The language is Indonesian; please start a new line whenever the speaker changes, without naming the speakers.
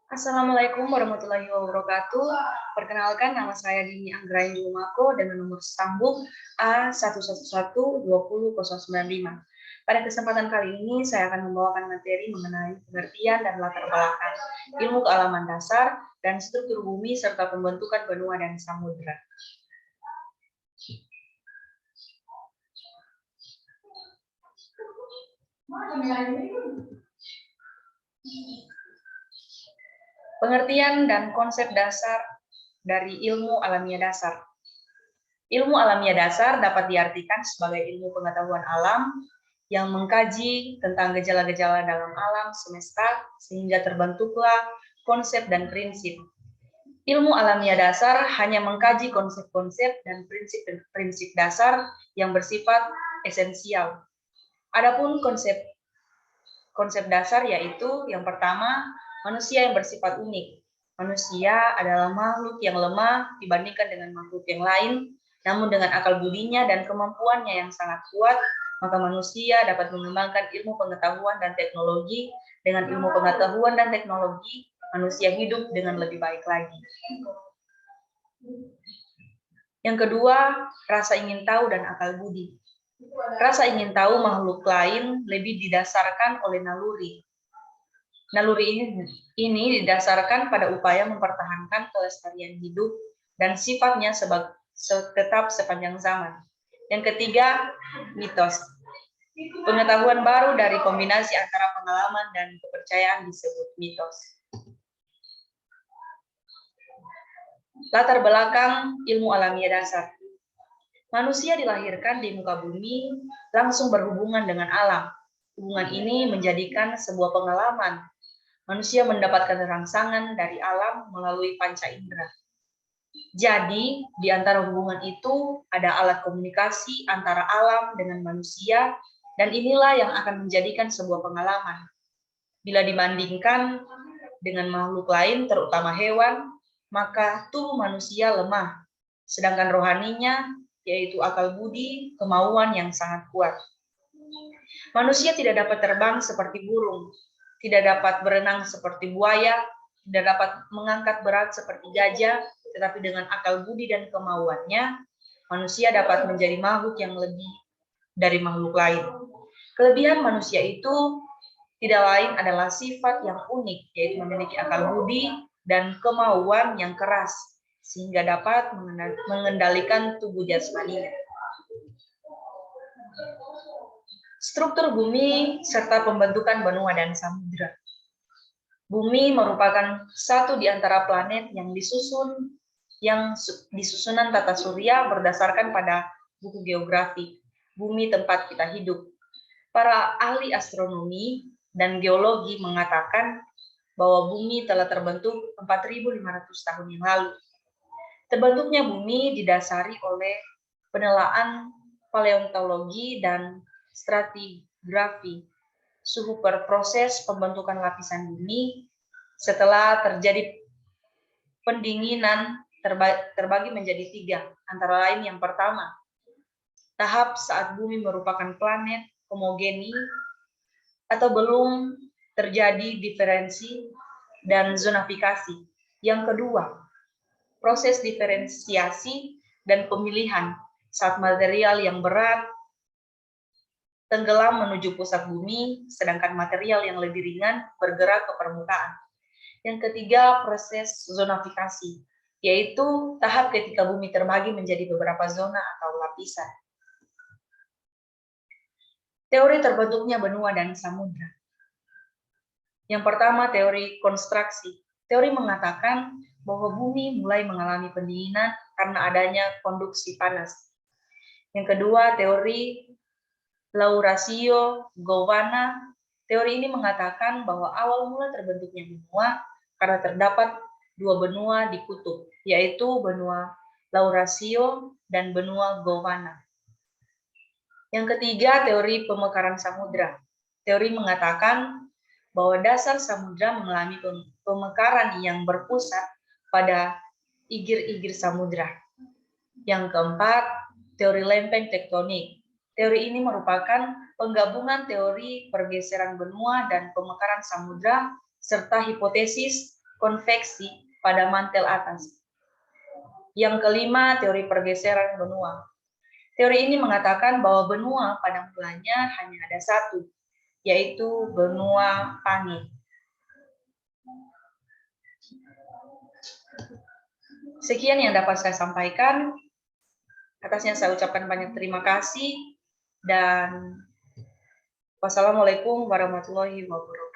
Assalamualaikum warahmatullahi wabarakatuh. Perkenalkan, nama saya Dini Anggraini Lumako dengan nomor sambung A111200095. Pada kesempatan kali ini, saya akan membawakan materi mengenai pengertian dan latar belakang ilmu kealaman dasar dan struktur bumi serta pembentukan benua dan samudra. Pengertian dan konsep dasar dari ilmu alamiah dasar. Ilmu alamiah dasar dapat diartikan sebagai ilmu pengetahuan alam yang mengkaji tentang gejala-gejala dalam alam semesta sehingga terbentuklah konsep dan prinsip. Ilmu alamiah dasar hanya mengkaji konsep-konsep dan prinsip-prinsip dasar yang bersifat esensial. Adapun konsep dasar yaitu yang pertama, manusia yang bersifat unik. Manusia adalah makhluk yang lemah dibandingkan dengan makhluk yang lain, namun dengan akal budinya dan kemampuannya yang sangat kuat, maka manusia dapat mengembangkan ilmu pengetahuan dan teknologi. Dengan ilmu pengetahuan dan teknologi, manusia hidup dengan lebih baik lagi. Yang kedua, rasa ingin tahu dan akal budi. Rasa ingin tahu makhluk lain lebih didasarkan oleh naluri. Naluri ini didasarkan pada upaya mempertahankan kelestarian hidup dan sifatnya tetap sepanjang zaman. Yang ketiga, mitos. Pengetahuan baru dari kombinasi antara pengalaman dan kepercayaan disebut mitos. Latar belakang ilmu alamiah dasar. Manusia dilahirkan di muka bumi langsung berhubungan dengan alam. Hubungan ini menjadikan sebuah pengalaman. Manusia mendapatkan rangsangan dari alam melalui panca indera. Jadi, di antara hubungan itu ada alat komunikasi antara alam dengan manusia, dan inilah yang akan menjadikan sebuah pengalaman. Bila dibandingkan dengan makhluk lain, terutama hewan, maka tubuh manusia lemah, sedangkan rohaninya yaitu akal budi, kemauan yang sangat kuat. Manusia tidak dapat terbang seperti burung, tidak dapat berenang seperti buaya, tidak dapat mengangkat berat seperti gajah, tetapi dengan akal budi dan kemauannya, manusia dapat menjadi makhluk yang lebih dari makhluk lain. Kelebihan manusia itu tidak lain adalah sifat yang unik, yaitu memiliki akal budi dan kemauan yang keras, sehingga dapat mengendalikan tubuh jasmaninya. Struktur bumi serta pembentukan benua dan samudra. Bumi merupakan satu di antara planet yang disusunan tata surya berdasarkan pada buku geografi, bumi tempat kita hidup. Para ahli astronomi dan geologi mengatakan bahwa bumi telah terbentuk 4.500 tahun yang lalu. Terbentuknya bumi didasari oleh penelaan paleontologi dan stratigrafi, suhu per proses pembentukan lapisan bumi setelah terjadi pendinginan terbagi menjadi 3, antara lain yang pertama, tahap saat bumi merupakan planet homogeni atau belum terjadi diferensi dan zonifikasi. Yang kedua, proses diferensiasi dan pemilihan saat material yang berat tenggelam menuju pusat bumi, sedangkan material yang lebih ringan bergerak ke permukaan. Yang ketiga, proses zonifikasi, yaitu tahap ketika bumi terbagi menjadi beberapa zona atau lapisan. Teori terbentuknya benua dan samudra. Yang pertama, teori konstruksi. Teori mengatakan bahwa bumi mulai mengalami pendinginan karena adanya konduksi panas. Yang kedua, teori Lauracio-Gowana. Teori ini mengatakan bahwa awal mula terbentuknya benua karena terdapat 2 benua di kutub, yaitu benua Lauracio dan benua Gowana. Yang ketiga, teori pemekaran samudra. Teori mengatakan bahwa dasar samudra mengalami pemekaran yang berpusat pada igir-igir samudra. Yang keempat, teori lempeng tektonik. Teori ini merupakan penggabungan teori pergeseran benua dan pemekaran samudra serta hipotesis konveksi pada mantel atas. Yang kelima, teori pergeseran benua. Teori ini mengatakan bahwa benua pada mulanya hanya ada satu, yaitu benua Pange. Sekian yang dapat saya sampaikan. Atasnya saya ucapkan banyak terima kasih dan wassalamualaikum warahmatullahi wabarakatuh.